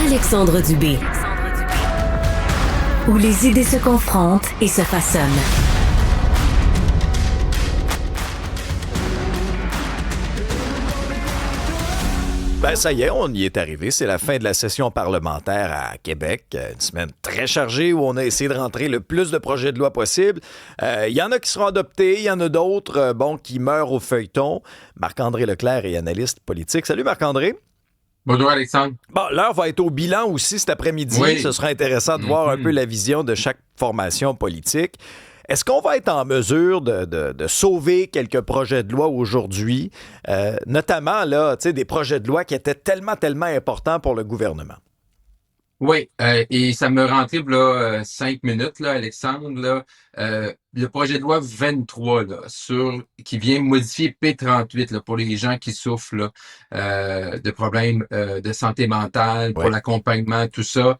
Alexandre Dubé. Où les idées se confrontent et se façonnent. Ben ça y est, on y est arrivé. C'est la fin de la session parlementaire à Québec. Une semaine très chargée où on a essayé de rentrer le plus de projets de loi possible. Il y en a qui seront adoptés, il y en a d'autres qui meurent au feuilleton. Marc-André Leclerc est analyste politique. Salut Marc-André. Bonjour Alexandre. Bon, l'heure va être au bilan aussi cet après-midi. Oui. Ce sera intéressant de voir un peu la vision de chaque formation politique. Est-ce qu'on va être en mesure de sauver quelques projets de loi aujourd'hui, notamment là, des projets de loi qui étaient tellement importants pour le gouvernement? Oui, et ça me rentrait là 5 minutes, là, Alexandre, là, le projet de loi 23 là, qui vient modifier P38 là, pour les gens qui souffrent là, de problèmes de santé mentale, pour l'accompagnement, tout ça.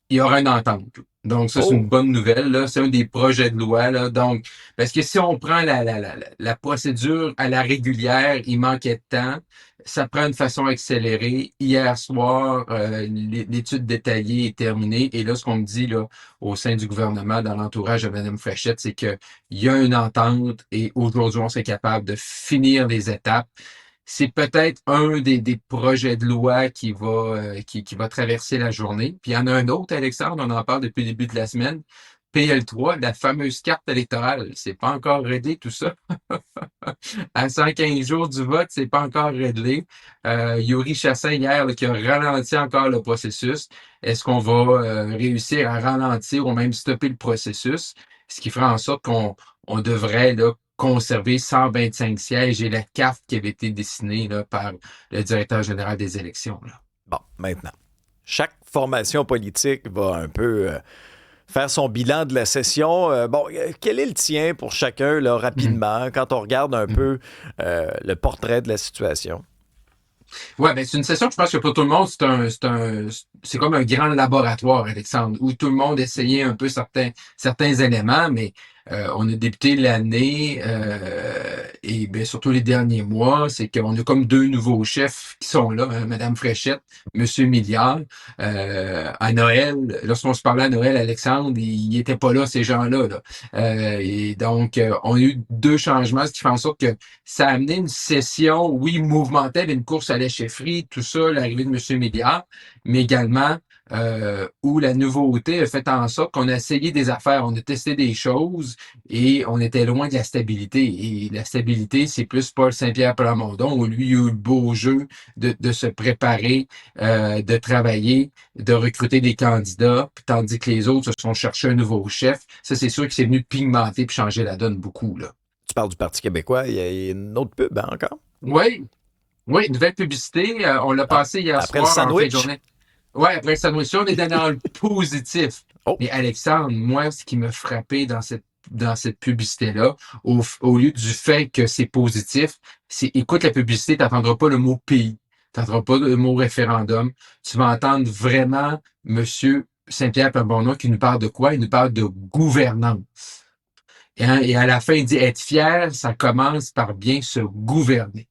Il y aura une entente. Donc, ça, c'est une bonne nouvelle, là. C'est un des projets de loi, là. Donc, parce que si on prend la procédure à la régulière, il manquait de temps. Ça prend une façon accélérée. Hier soir, l'étude détaillée est terminée. Et là, ce qu'on me dit, là, au sein du gouvernement, dans l'entourage de Mme Fréchette, c'est qu'il y a une entente et aujourd'hui, on serait capable de finir les étapes. C'est peut-être un des projets de loi qui va traverser la journée. Puis il y en a un autre, Alexandre, on en parle depuis le début de la semaine. PL3, la fameuse carte électorale. C'est pas encore réglé, tout ça. À 115 jours du vote, c'est pas encore réglé. Yuri Chassin, hier, là, qui a ralenti encore le processus. Est-ce qu'on va réussir à ralentir ou même stopper le processus? Ce qui fera en sorte qu'on devrait là, conserver 125 sièges et la carte qui avait été dessinée là, par le directeur général des élections. Là. Bon, maintenant, chaque formation politique va un peu faire son bilan de la session. Quel est le tien pour chacun, là, rapidement, quand on regarde un peu le portrait de la situation? Ouais, ben c'est une session que je pense que pour tout le monde, c'est comme un grand laboratoire, Alexandre, où tout le monde essayait un peu certains éléments, mais on a débuté l'année et bien surtout les derniers mois, c'est qu'on a comme deux nouveaux chefs qui sont là, hein, Mme Fréchette, M. Milliard. À Noël, lorsqu'on se parlait à Noël, Alexandre, il n'était pas là, ces gens-là. Là. Et donc, on a eu deux changements, ce qui fait en sorte que ça a amené une session, oui, mouvementée, avec une course à la chefferie, tout ça, l'arrivée de M. Milliard, mais également où la nouveauté a fait en sorte qu'on a essayé des affaires, on a testé des choses et on était loin de la stabilité. Et la stabilité, c'est plus Paul Saint-Pierre Plamondon, où lui a eu le beau jeu de se préparer, de travailler, de recruter des candidats, tandis que les autres se sont cherchés un nouveau chef. Ça, c'est sûr que c'est venu pigmenter et changer la donne beaucoup. Là. Tu parles du Parti québécois, il y a une autre pub encore? Oui, nouvelle publicité. On l'a passé hier après soir. Le sandwich. En fin de journée. Oui, après le sandwich, on était dans le positif. Mais Alexandre, moi, ce qui m'a frappé dans cette publicité-là, au lieu du fait que c'est positif, c'est écoute la publicité, tu n'entendras pas le mot pays, tu n'entendras pas le mot référendum. Tu vas entendre vraiment M. Saint-Pierre Plamondon qui nous parle de quoi? Il nous parle de gouvernance. Et à la fin, il dit être fier, ça commence par bien se gouverner.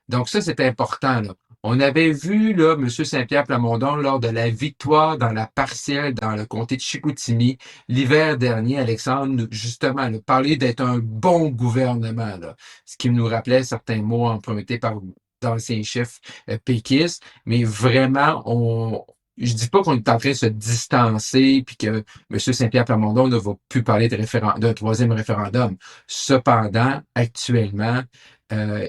Donc ça, c'est important, là. On avait vu là, M. Saint-Pierre Plamondon lors de la victoire dans la partielle dans le comté de Chicoutimi l'hiver dernier, Alexandre, justement, là, parler d'être un bon gouvernement, là, ce qui nous rappelait certains mots empruntés par d'anciens chefs péquistes, mais vraiment, je dis pas qu'on est en train de se distancer puis que M. Saint-Pierre Plamondon ne va plus parler d'un troisième référendum. Cependant, actuellement,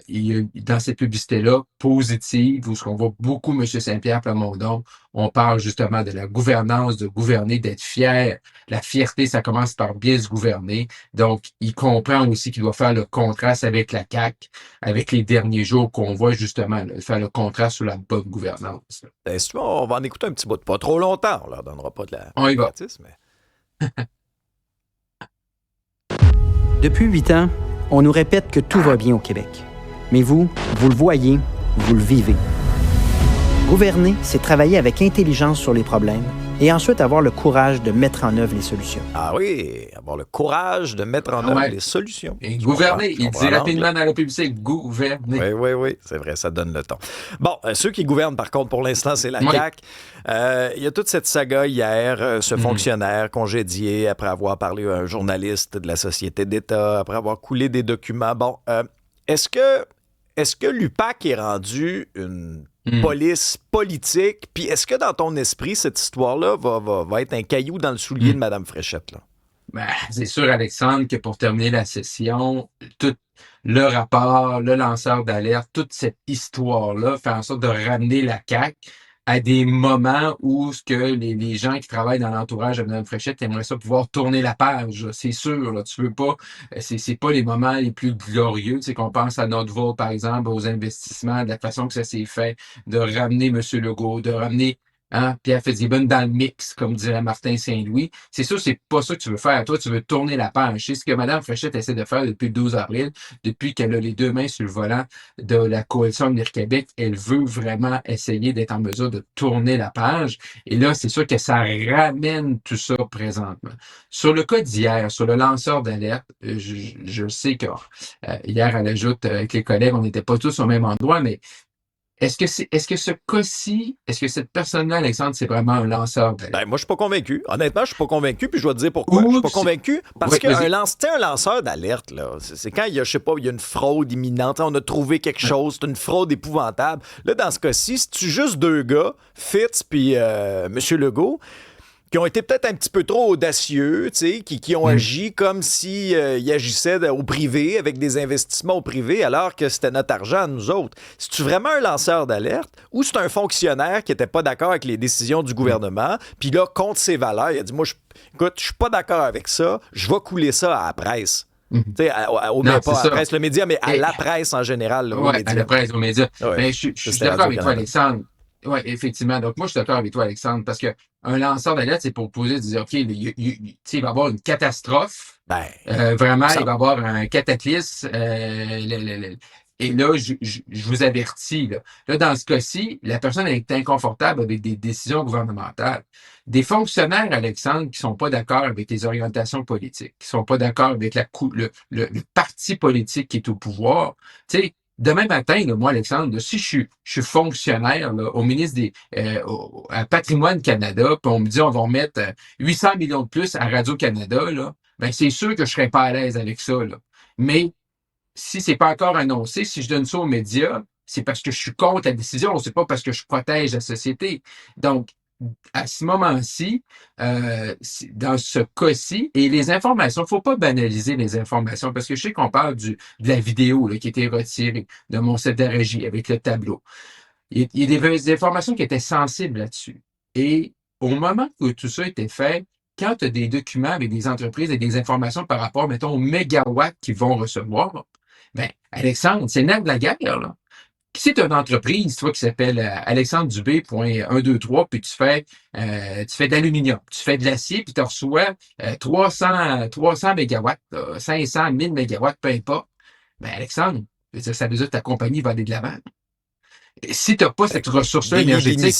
il y a, dans cette publicité-là, positive, où ce qu'on voit beaucoup M. Saint-Pierre Plamondon, on parle justement de la gouvernance, de gouverner, d'être fier. La fierté, ça commence par bien se gouverner. Donc, il comprend aussi qu'il doit faire le contraste avec la CAQ, avec les derniers jours qu'on voit justement, là, faire le contraste sur la bonne gouvernance. On va en écouter un petit bout, pas trop longtemps, on leur donnera pas de la... On y va. Mais... Depuis 8 ans, on nous répète que tout va bien au Québec. Mais vous le voyez, vous le vivez. Gouverner, c'est travailler avec intelligence sur les problèmes, et ensuite avoir le courage de mettre en œuvre les solutions. Ah oui, avoir le courage de mettre en œuvre les solutions. Et gouverner, il dit rapidement dans la publicité, gouverner. Oui, c'est vrai, ça donne le ton. Bon, ceux qui gouvernent, par contre, pour l'instant, c'est la CAQ. Il y a toute cette saga hier, ce fonctionnaire congédié après avoir parlé à un journaliste de la Société d'État, après avoir coulé des documents. Bon, est-ce que l'UPAC est rendu une police politique? Puis est-ce que dans ton esprit, cette histoire-là va être un caillou dans le soulier de Mme Fréchette, là? Ben, c'est sûr, Alexandre, que pour terminer la session, tout le rapport, le lanceur d'alerte, toute cette histoire-là fait en sorte de ramener la CAQ à des moments où ce que les gens qui travaillent dans l'entourage de Mme Fréchette aimeraient ça pouvoir tourner la page. Là. C'est sûr, là, tu veux pas, c'est pas les moments les plus glorieux. Tu sais, qu'on pense à Nordvolt, par exemple, aux investissements, de la façon que ça s'est fait, de ramener M. Legault, de ramener Pierre Fitzgibbon dans le mix, comme dirait Martin Saint-Louis. C'est sûr, c'est pas ça que tu veux faire. Toi, tu veux tourner la page. C'est ce que Mme Fréchette essaie de faire depuis le 12 avril, depuis qu'elle a les deux mains sur le volant de la coalition Avenir Québec. Elle veut vraiment essayer d'être en mesure de tourner la page. Et là, c'est sûr que ça ramène tout ça présentement. Sur le cas d'hier, sur le lanceur d'alerte, je sais que hier, elle ajoute avec les collègues, on n'était pas tous au même endroit, mais est-ce que ce cas-ci, est-ce que cette personne-là, Alexandre, c'est vraiment un lanceur d'alerte? Ben, moi, je suis pas convaincu. Honnêtement, je suis pas convaincu, puis je vais te dire pourquoi. Je suis pas convaincu parce qu'un lanceur d'alerte, là, c'est quand il y a, je sais pas, il y a une fraude imminente, on a trouvé quelque chose, c'est une fraude épouvantable. Là, dans ce cas-ci, c'est juste deux gars, Fitz puis M. Legault, qui ont été peut-être un petit peu trop audacieux, tu sais, qui ont agi comme si ils agissaient au privé, avec des investissements au privé, alors que c'était notre argent à nous autres. C'est-tu vraiment un lanceur d'alerte ou c'est un fonctionnaire qui n'était pas d'accord avec les décisions du gouvernement, puis là, contre ses valeurs, il a dit, moi, écoute, je suis pas d'accord avec ça, je vais couler ça à la presse. Tu sais, pas à la presse, le média, mais à la presse en général. Oui, à la presse, aux médias. Mais je suis d'accord avec toi, Alexandre. Oui, effectivement. Donc, moi, je suis d'accord avec toi, Alexandre, parce qu'un lanceur d'alerte, c'est pour poser, de dire, OK, il va y avoir une catastrophe. Vraiment, il va y avoir un cataclysme. Et là, je vous avertis. Là, dans ce cas-ci, la personne est inconfortable avec des décisions gouvernementales. Des fonctionnaires, Alexandre, qui sont pas d'accord avec les orientations politiques, qui sont pas d'accord avec le parti politique qui est au pouvoir, tu sais, demain matin, là, moi, Alexandre, là, si je suis fonctionnaire là, au ministre à Patrimoine Canada, puis on me dit on va remettre 800 millions de plus à Radio-Canada, là, ben c'est sûr que je serais pas à l'aise avec ça. Là. Mais si c'est pas encore annoncé, si je donne ça aux médias, c'est parce que je suis contre la décision, c'est pas parce que je protège la société. Donc, à ce moment-ci, dans ce cas-ci, et les informations, il ne faut pas banaliser les informations, parce que je sais qu'on parle de la vidéo là, qui a été retirée de mon set de régie avec le tableau. Il y a des informations qui étaient sensibles là-dessus. Et au moment où tout ça était fait, quand tu as des documents avec des entreprises et des informations par rapport, mettons, aux mégawatts qu'ils vont recevoir, ben, Alexandre, c'est le nerf de la guerre, là. Si tu as une entreprise, toi, qui s'appelle alexandredubé.123, puis tu fais de l'aluminium, tu fais de l'acier, puis tu reçois 300 mégawatts, 500, 1000 mégawatts, peu importe, ben Alexandre, ça veut dire que ta compagnie va aller de l'avant. Et si tu n'as pas cette ressource-là énergétique...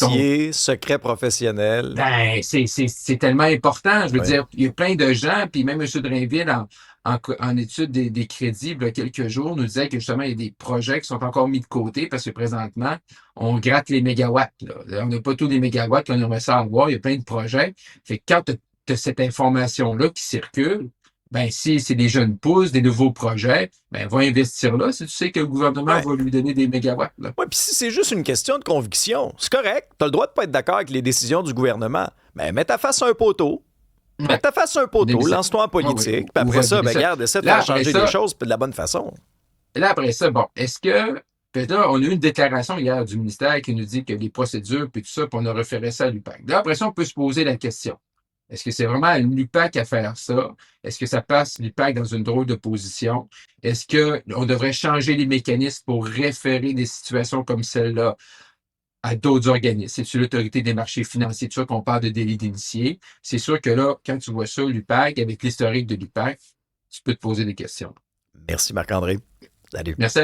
secret professionnel. Ben, c'est tellement important. Je veux dire, il y a plein de gens, puis même M. Drainville, en étude des crédits, il y a quelques jours, nous disait que justement, il y a des projets qui sont encore mis de côté parce que présentement, on gratte les mégawatts. Là. On n'a pas tous les mégawatts qu'on aimerait ça avoir. Il y a plein de projets. Fait que quand tu as cette information-là qui circule, ben si c'est des jeunes pousses, des nouveaux projets, ben va investir là si tu sais que le gouvernement va lui donner des mégawatts. Oui, puis si c'est juste une question de conviction, c'est correct. Tu as le droit de pas être d'accord avec les décisions du gouvernement. Mais mets ta face sur un poteau. Mets ta face sur un poteau, lance-toi en politique. Puis après ça, ben regarde, essaie de faire changer les choses de la bonne façon. Là, après ça, bon, est-ce que... Peut-être là, on a eu une déclaration hier du ministère qui nous dit que les procédures, puis tout ça, puis on a référé ça à l'UPAC. Là, après ça, on peut se poser la question. Est-ce que c'est vraiment à l'UPAC à faire ça? Est-ce que ça passe l'UPAC dans une drôle de position? Est-ce qu'on devrait changer les mécanismes pour référer des situations comme celle-là à d'autres organismes? C'est sur l'autorité des marchés financiers, tout ça qu'on parle de délit d'initié. C'est sûr que là, quand tu vois ça, l'UPAC, avec l'historique de l'UPAC, tu peux te poser des questions. Merci Marc-André. Salut. Merci.